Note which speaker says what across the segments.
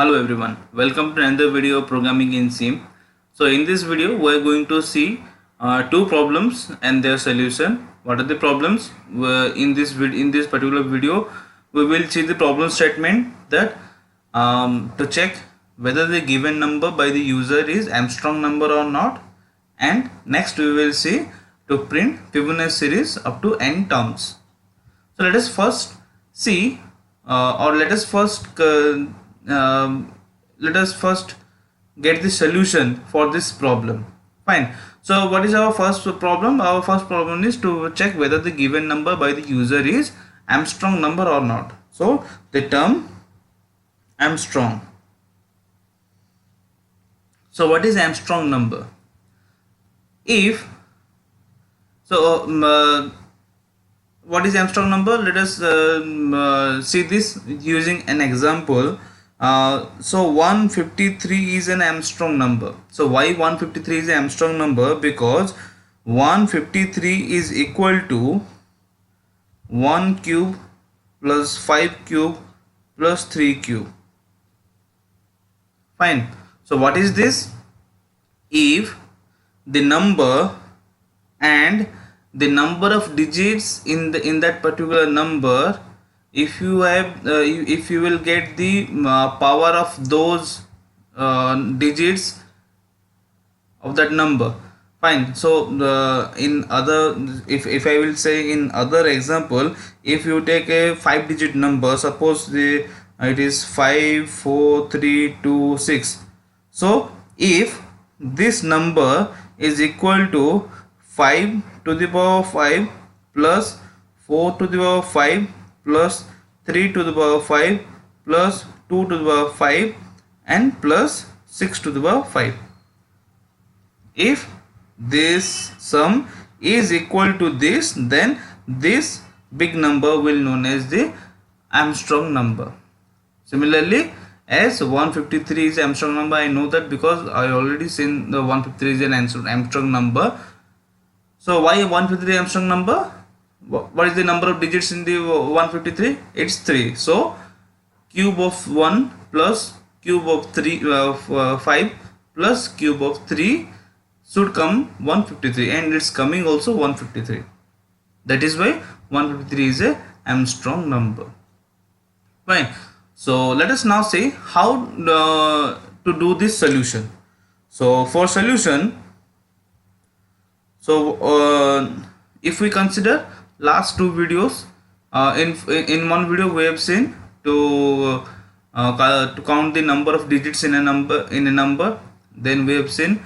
Speaker 1: Hello everyone, welcome to another video of programming in Sim. So in this video we are going to see two problems and their solution. What are the problems? In this particular video we will see the problem statement that to check whether the given number by the user is Armstrong number or not, and next we will see to print Fibonacci series up to n terms. So let us first see, or let us first get the solution for this problem. Fine. So what is our first problem? Our first problem is to check whether the given number by the user is Armstrong number or not. So the term Armstrong. So what is Armstrong number? If so, what is Armstrong number? Let us see this using an example. So 153 is an Armstrong number. So why 153 is an Armstrong number? Because 153 is equal to 1 cube plus 5 cube plus 3 cube. Fine. So what is this? If the number and the number of digits in that particular number, if you will get the power of those digits of that number. Fine. So in other, if I will say in other example, if you take a 5-digit number, suppose it is 5 4 3 2 6. So if this number is equal to 5 to the power 5 plus 4 to the power 5 plus 3 to the power 5 plus 2 to the power 5 and plus 6 to the power 5. If this sum is equal to this, then this big number will known as the Armstrong number. Similarly, as 153 is Armstrong number, I know that because I already seen the 153 is an Armstrong number. So why 153 Armstrong number? What is the number of digits in the 153? It's 3. So cube of 1 plus cube of 5 plus cube of 3 should come 153, and it's coming also 153. That is why 153 is a Armstrong number. Fine. So let us now see how to do this solution. So for solution, if we consider last two videos, in one video we have seen to count the number of digits in a number. Then we have seen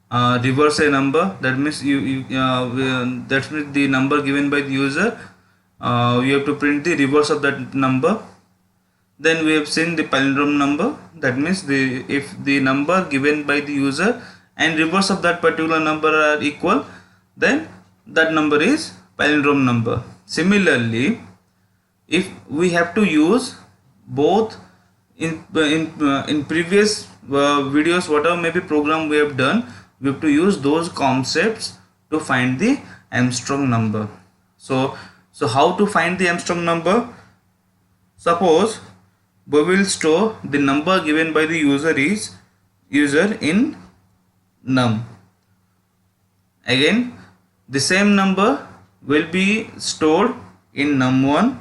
Speaker 1: reverse a number. That means that means the number given by the user, you have to print the reverse of that number. Then we have seen the palindrome number. That means if the number given by the user and reverse of that particular number are equal, then that number is palindrome number. Similarly, if we have to use both in previous videos, whatever maybe program we have done, we have to use those concepts to find the Armstrong number. So how to find the Armstrong number? Suppose we will store the number given by the user in num. Again, the same number will be stored in num1.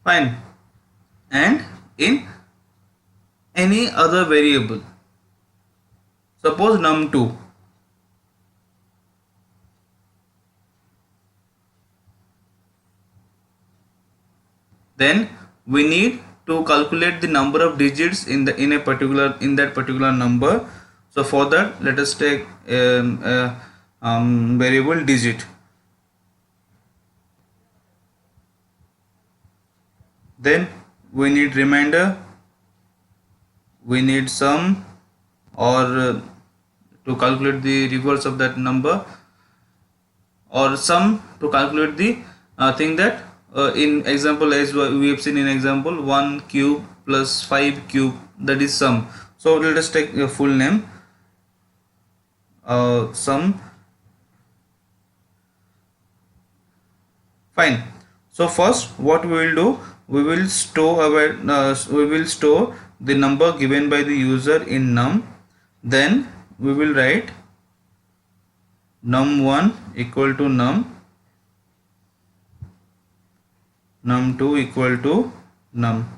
Speaker 1: Fine. And in any other variable, suppose num2. Then we need to calculate the number of digits in that particular number. So for that, let us take variable digit. Then we need remainder, we need sum, or to calculate the reverse of that number, or sum to calculate the thing that in example, as we have seen in example, 1 cube plus 5 cube, that is sum. So let us take a full name, sum. Fine. So first what we will do, we will store the number given by the user in num. Then we will write num1 equal to num2 equal to num.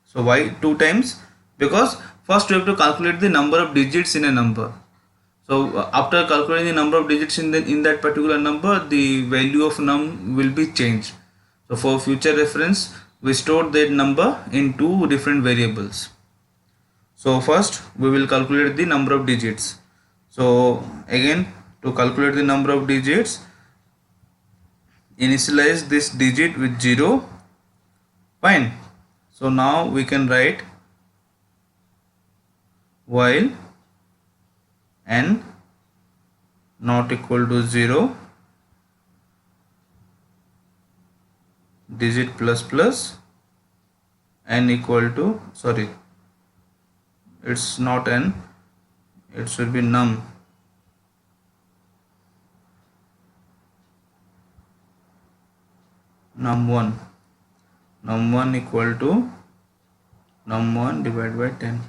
Speaker 1: So why 2 times? Because first we have to calculate the number of digits in a number. So after calculating the number of digits in that particular number, the value of num will be changed. So for future reference, we store that number in 2 different variables. So first we will calculate the number of digits. So again, to calculate the number of digits, initialize this digit with 0. Fine. So now we can write while n not equal to 0, digit plus plus, n equal to, sorry, it's not n, it should be num. num1 equal to num1 divided by 10.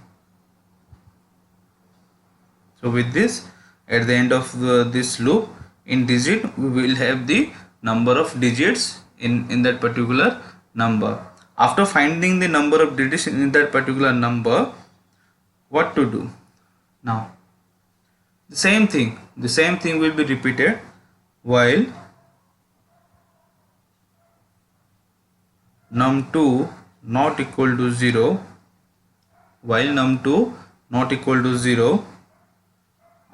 Speaker 1: So with this, at the end of this loop, in digit we will have the number of digits in that particular number. After finding the number of digits in that particular number, what to do? Now the same thing will be repeated while num2 not equal to 0,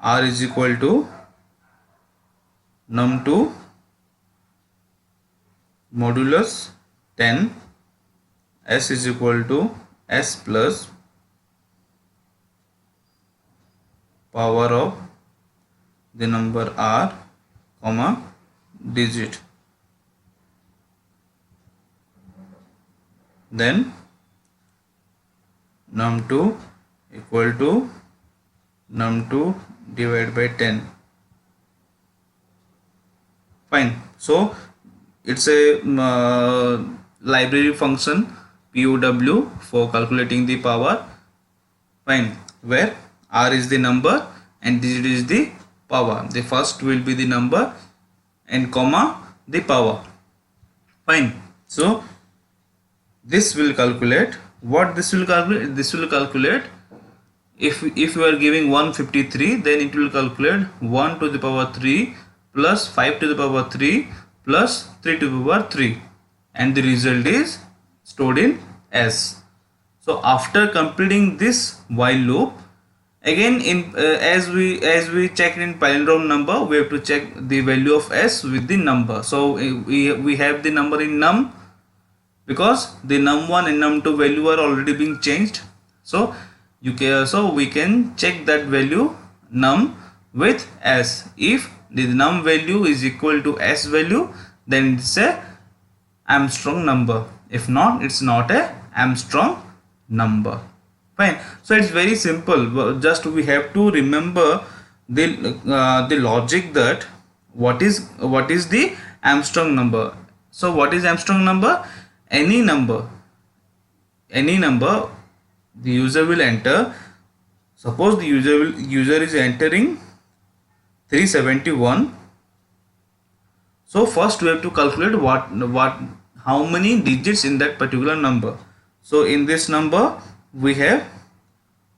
Speaker 1: r is equal to num2 modulus 10, s is equal to s plus power of the number r comma digit. Then num2 equal to num2 divided by 10. Fine. So it's a library function POW for calculating the power. Fine. Where r is the number and digit is the power. The first will be the number and comma the power. Fine. So this will calculate what this will calculate. This will calculate if you are giving 153, then it will calculate 1 to the power 3 plus 5 to the power 3 plus 3 to the power 3, and the result is stored in s. So after completing this while loop, again in as we checked in palindrome number, we have to check the value of s with the number. So we have the number in num, because the num1 and num2 value are already being changed. So we can check that value num with s. If the num value is equal to s value, then it's a Armstrong number. If not, it's not a Armstrong number. Fine. So it's very simple. Just we have to remember the logic that what is the Armstrong number. So what is Armstrong number? Any number the user will enter. Suppose the user is entering 371. So first we have to calculate how many digits in that particular number. So in this number we have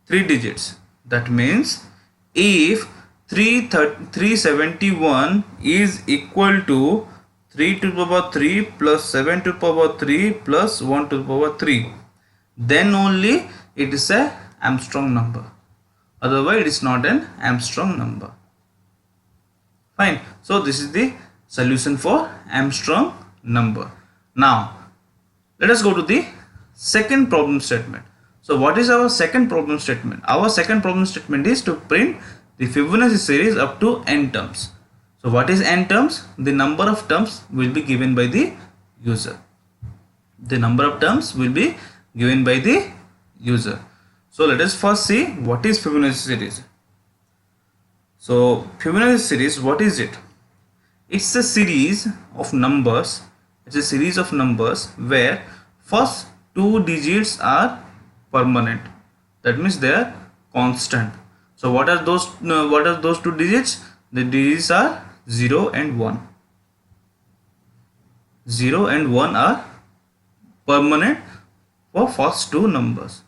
Speaker 1: 3 digits. That means if 371 is equal to 3 to the power 3 plus 7 to the power 3 plus 1 to the power 3, then only it is a Armstrong number. Otherwise it is not an Armstrong number. Fine. So this is the solution for Armstrong number. Now let us go to the second problem statement. So what is our second problem statement? Our second problem statement is to print the Fibonacci series up to n terms. So what is n terms? The number of terms will be given by the user. The number of terms will be given by the user. So let us first see what is Fibonacci series. So Fibonacci series, what is it? It's a series of numbers It's a series of numbers where first two digits are permanent. That means they are constant. So what are those? What are those two digits? The digits are 0 and 1. 0 and 1 are permanent for first two numbers.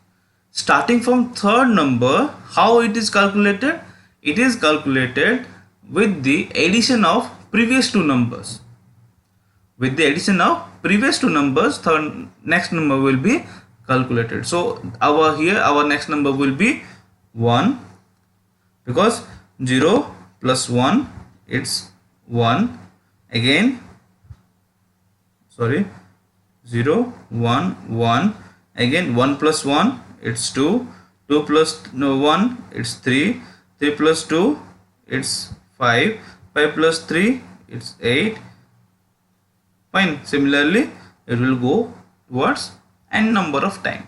Speaker 1: Starting from third number, how it is calculated? It is calculated with the addition of previous two numbers. With the addition of previous two numbers, third next number will be calculated. So our next number will be 1, because 0 plus 1 it's 1. Again, sorry, 0 1 1. Again 1 plus 1 it's 2. 2 plus 1 it's 3. 3 plus 2 it's 5. 5 plus 3 it's 8. Fine. Similarly, it will go towards n number of time.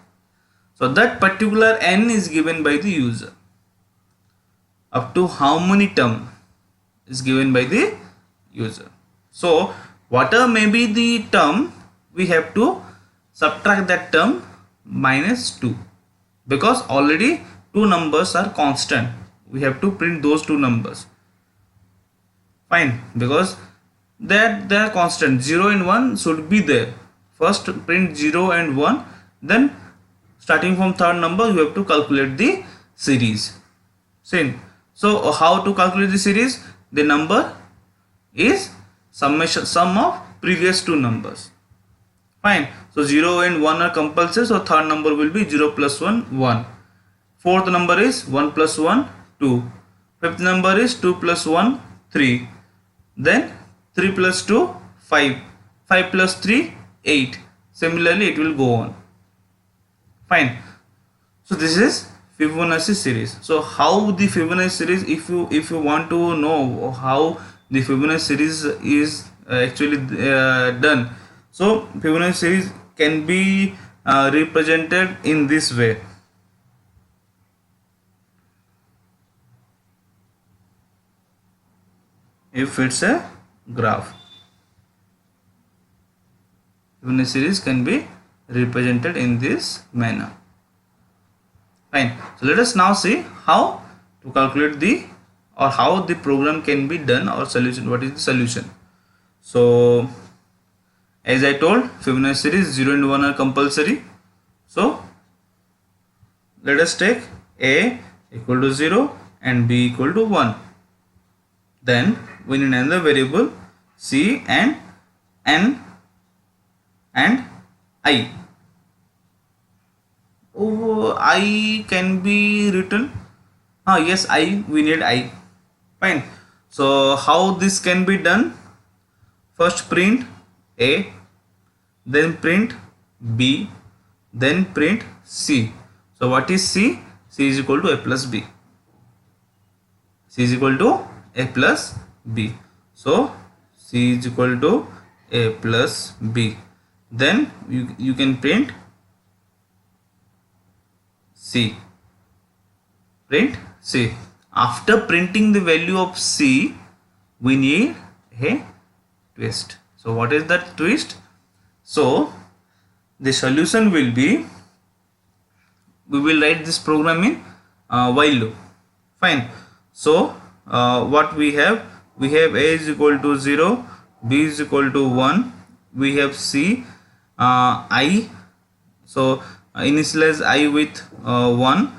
Speaker 1: So that particular n is given by the user. Up to how many term is given by the user. So whatever may be the term, we have to subtract that term minus 2, because already two numbers are constant. We have to print those two numbers. Fine, because they are constant. 0 and 1 should be there. First print 0 and 1, then starting from third number you have to calculate the series. Same. So how to calculate the series? The number is sum of previous two numbers. Fine. So 0 and 1 are compulsory, so third number will be 0 plus 1 1. Fourth number is 1 plus 1 2. Fifth number is 2 plus 1 3. Then 3 plus 2 5. 5 plus 3 8. Similarly it will go on. Fine. So this is Fibonacci series. So how the Fibonacci series, if you want to know how the Fibonacci series is actually done, so Fibonacci series can be represented in this way. If it's a graph, Fibonacci series can be represented in this manner. Fine. So let us now see how to calculate how the program can be done, or solution. What is the solution? So as I told, Fibonacci series 0 and 1 are compulsory. So let us take A equal to 0 and B equal to 1. Then we need another variable C and N and I. Oh, I can be written. Yes, we need I. Fine. So how this can be done? First print A, then print B, then print C. So what is C? C is equal to A plus B. C is equal to A plus B. So C is equal to A plus B. Then you can print C. Print C. After printing the value of C, we need a twist. So what is that twist? So the solution will be, we will write this program in while loop. Fine. So what we have A is equal to 0, B is equal to 1, we have C, I. So initialize I with 1,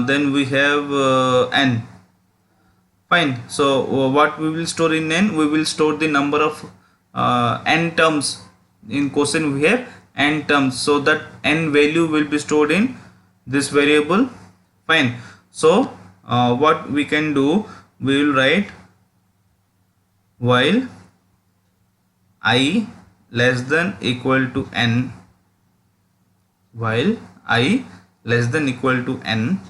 Speaker 1: then we have N. Fine. So what we will store in N? We will store the number of N terms. In question we have N terms, so that N value will be stored in this variable. Fine. So what we can do, we will write while I less than equal to N, while I less than equal to N.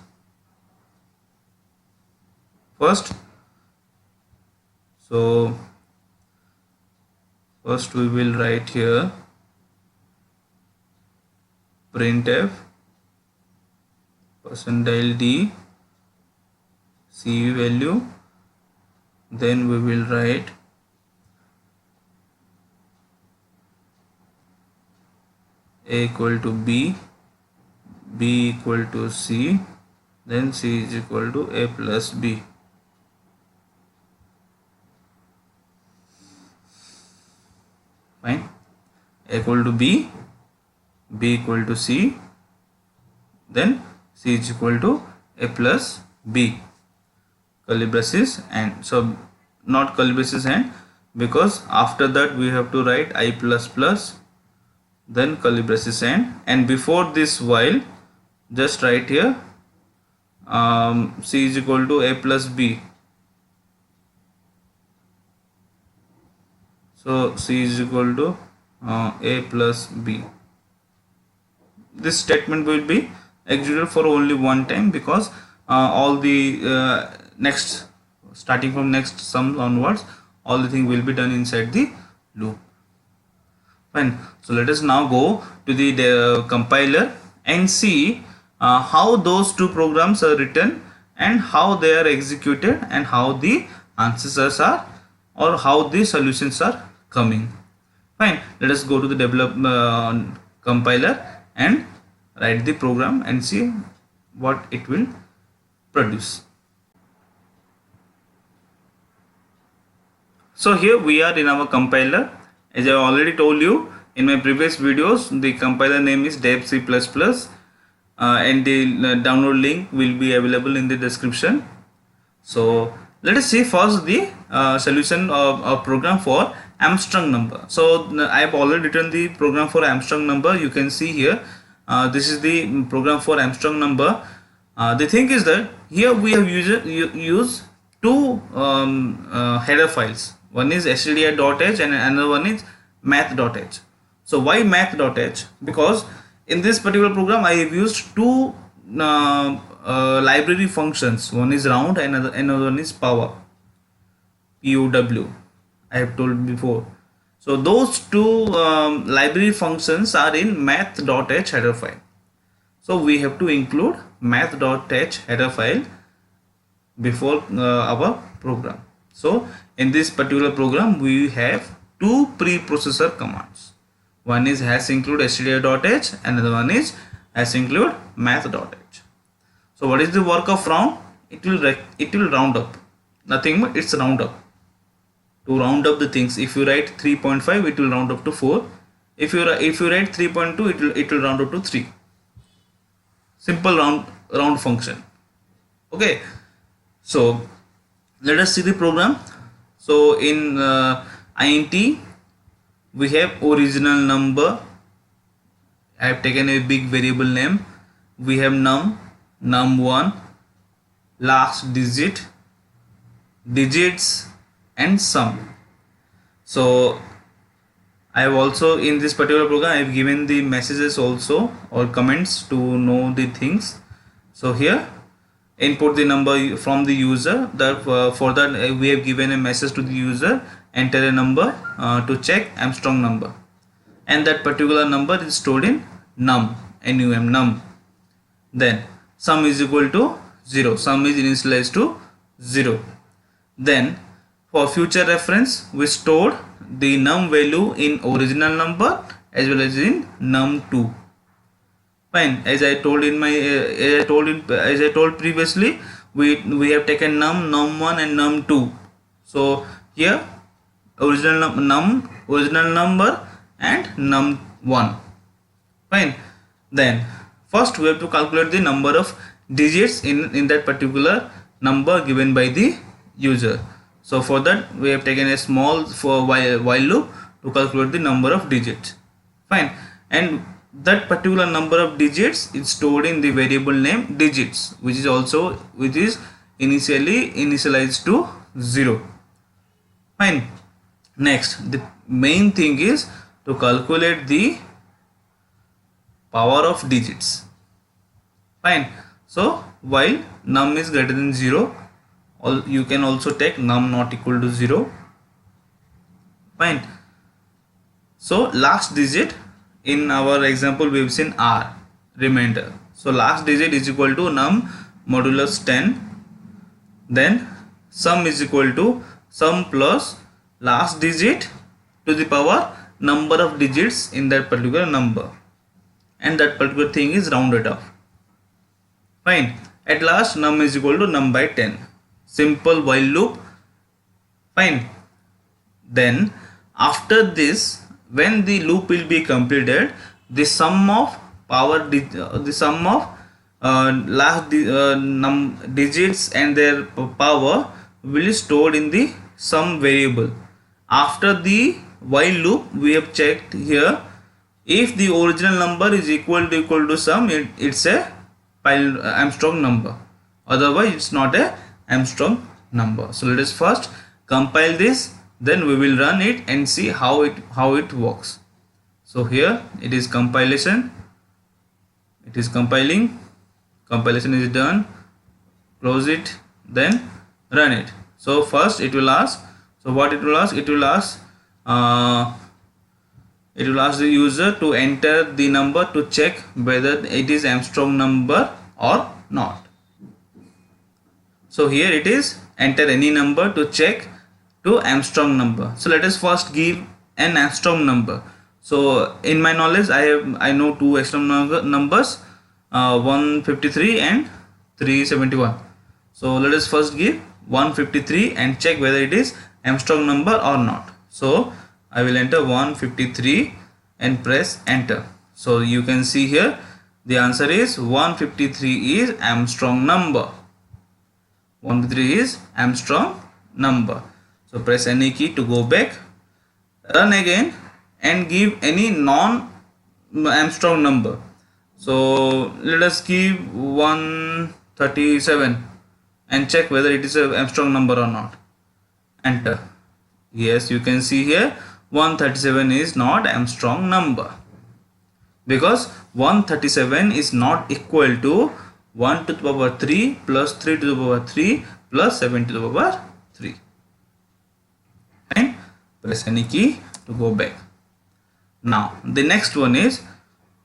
Speaker 1: First, so first we will write here printf %d C value, then we will write A equal to B, B equal to C, then C is equal to A plus B. Fine. A equal to B, B equal to C, then C is equal to A plus B. Curly braces, and so not curly braces and, because after that we have to write I plus plus, then curly braces and before this while just write here C is equal to A plus B. So C is equal to A plus B. This statement will be executed for only one time, because all the next, starting from next sum onwards, all the thing will be done inside the loop. Fine. So let us now go to the compiler and see how those two programs are written and how they are executed and how the answers are, or how the solutions are coming. Fine. Let us go to the compiler and write the program and see what it will produce. So here we are in our compiler. As I already told you in my previous videos, the compiler name is Dev C++, and the download link will be available in the description. So let us see first the solution of a program for Armstrong number. So I have already written the program for Armstrong number. You can see here, this is the program for Armstrong number. The thing is that here we have used two header files. One is stdio.h and another one is math.h. So why math.h? Because in this particular program I have used two library functions. One is round and another one is power, POW, I have told before. So those two library functions are in math.h header file. So we have to include math.h header file before our program. So in this particular program we have two preprocessor commands. One is #include stdio.h, another one is #include math.h. So what is the work of round? It will round up, nothing but it's round up. To round up the things, if you write 3.5, it will round up to 4. If you write 3.2, it will round up to 3. Simple round function. Okay, so let us see the program. So in int we have original number. I have taken a big variable name. We have num1, last digit, digits and sum. So I have also, in this particular program, I have given the messages also, or comments, to know the things. So here input the number from the user. That for that we have given a message to the user, enter a number to check Armstrong number, and that particular number is stored in num. Then sum is equal to 0. Sum is initialized to 0. Then for future reference we stored the num value in original number as well as in num2. Fine. As I told in my as I told previously, we have taken num1 and num2. So here original number and num1. Fine. Then first we have to calculate the number of digits in that particular number given by the user. So for that we have taken a small while loop to calculate the number of digits. Fine. And that particular number of digits is stored in the variable name digits, which is initially initialized to 0. Fine. Next, the main thing is to calculate the power of digits. Fine. So while num is greater than 0, you can also take num not equal to 0. Fine. So last digit, in our example we have seen r, remainder. So last digit is equal to num modulus 10. Then sum is equal to sum plus last digit to the power number of digits in that particular number. and that particular thing is rounded off. Fine. At last num is equal to num by 10. Simple while loop. Fine. Then after this, when the loop will be completed, the sum of last digits and their power will be stored in the sum variable. After the while loop, we have checked here, if the original number is equal to sum, it's a Armstrong number. Otherwise it's not a Armstrong number. So let us first compile this, then we will run it and see how it works. So here it is compilation. It is compiling. Compilation is done. Close it, then run it. So first it will ask. So what it will ask? It will ask the user to enter the number to check whether it is Armstrong number or not. So here it is, enter any number to check to Armstrong number. So let us first give an Armstrong number. So in my knowledge, I know two Armstrong numbers, 153 and 371. So let us first give 153 and check whether it is Armstrong number or not. So I will enter 153 and press enter. So you can see here the answer is 153 is Armstrong number. 153 is Armstrong number. So press any key to go back, run again and give any non-Armstrong number. So let us give 137 and check whether it is an Armstrong number or not. Enter. Yes, you can see here 137 is not Armstrong number, because 137 is not equal to 1 to the power 3 plus 3 to the power 3 plus 7 to the power 3. And press any key to go back. Now the next one is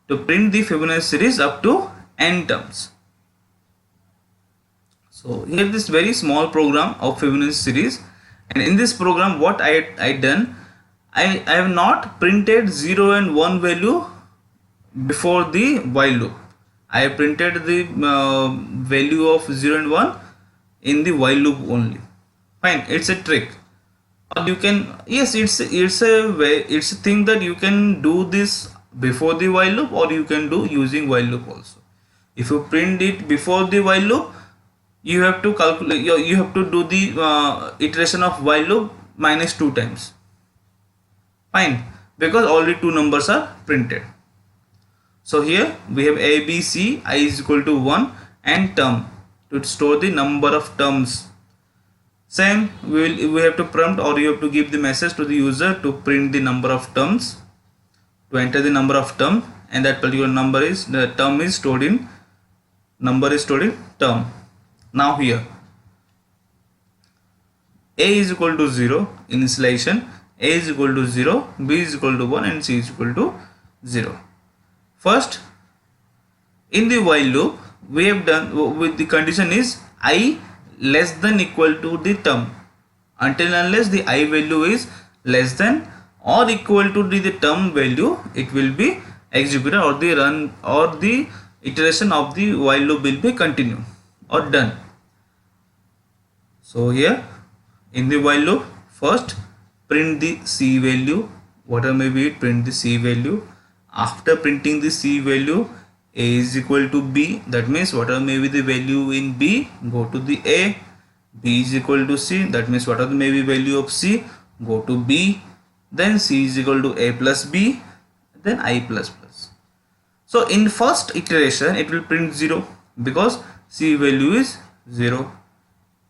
Speaker 1: to print the Fibonacci series up to n terms. So here this very small program of Fibonacci series, and in this program what I done, I have not printed 0 and 1 value before the while loop. I have printed the value of 0 and 1 in the while loop only. Fine, it's a trick. Or you can, yes, it's a thing that you can do this before the while loop, or you can do using while loop also. If you print it before the while loop, you have to calculate, you have to do the iteration of while loop minus 2 times. Fine, because already two numbers are printed. So here we have A, B, C, I is equal to 1 and term to store the number of terms. Same, we have to prompt, or you have to give the message to the user to print the number of terms, to enter the number of term, and that particular number is, the term is stored in, number is stored in term. Now here A is equal to 0, initialization, A is equal to 0, B is equal to 1 and C is equal to 0. First, in the while loop, we have done with the condition is I less than equal to the term. Until unless the I value is less than or equal to the term value, it will be executed, or the run or the iteration of the while loop will be continued or done. So here in the while loop, first print the C value, whatever may be it, print the C value. After printing the C value, A is equal to B, that means whatever may be the value in B, go to the A. B is equal to C, that means whatever may be value of C, go to B. Then C is equal to A plus B, then I plus plus. So in first iteration it will print 0 because C value is 0.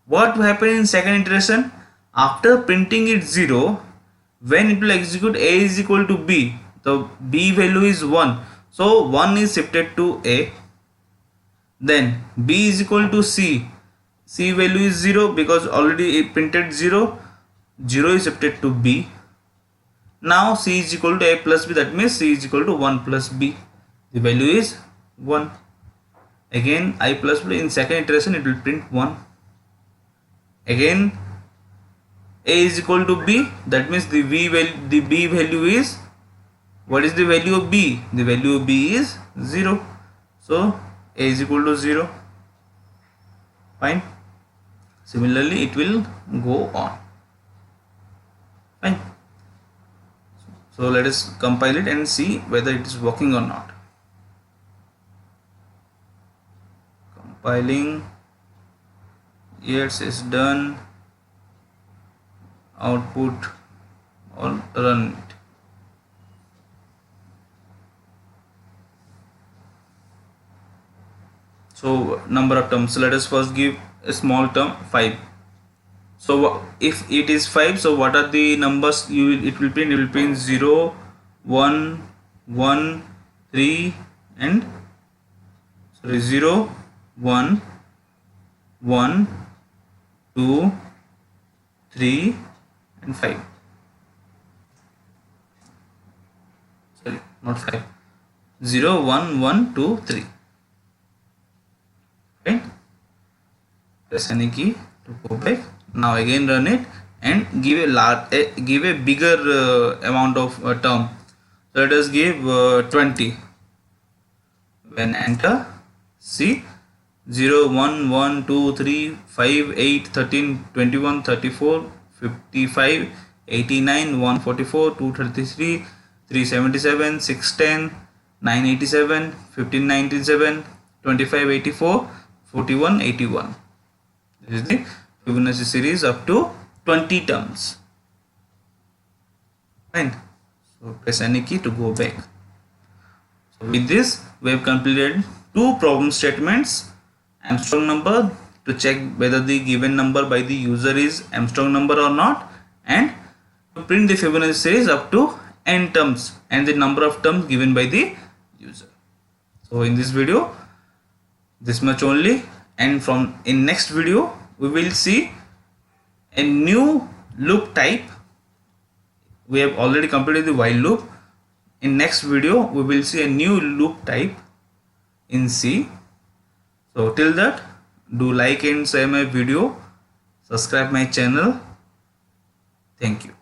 Speaker 1: What will happen in second iteration? After printing it 0, when it will execute A is equal to B, the B value is 1, so 1 is shifted to A. Then B is equal to C, C value is 0 because already it printed 0, 0 is shifted to B. Now C is equal to A plus B, that means C is equal to 1 plus B, the value is 1. Again I plus B, in second iteration it will print 1. Again A is equal to B, that means the B value is What is the value of b? The value of b is 0. So a is equal to 0. Fine. Similarly, it will go on. Fine. So let us compile it and see whether it is working or not. Compiling. Yes, it's done. Output or run it. So number of terms. So let us first give a small term 5. So if it is 5, so what are the numbers it will print? It will print 0, 1, 1, 3 and 0, 1, 1, 2, 3 and 5. Sorry, not 5. 0, 1, 1, 2, 3. Right? Press any key to go back. Now again run it and give a bigger amount of term. So let us give 20. When enter, see 0, 1, 1, 2, 3, 5, 8, 13, 21, 34, 55, 89, 144, 233, 377, 610, 987, 1597, 2584, 4181. This is the Fibonacci series up to 20 terms. Fine. So press any key to go back. So with this, we have completed 2 problem statements. Armstrong number to check whether the given number by the user is Armstrong number or not, and to print the Fibonacci series up to n terms and the number of terms given by the user. So in this video, this much only, and in next video we will see a new loop type. We have already completed the while loop. In next video we will see a new loop type in C. So till that, do like and share my video, subscribe my channel. Thank you.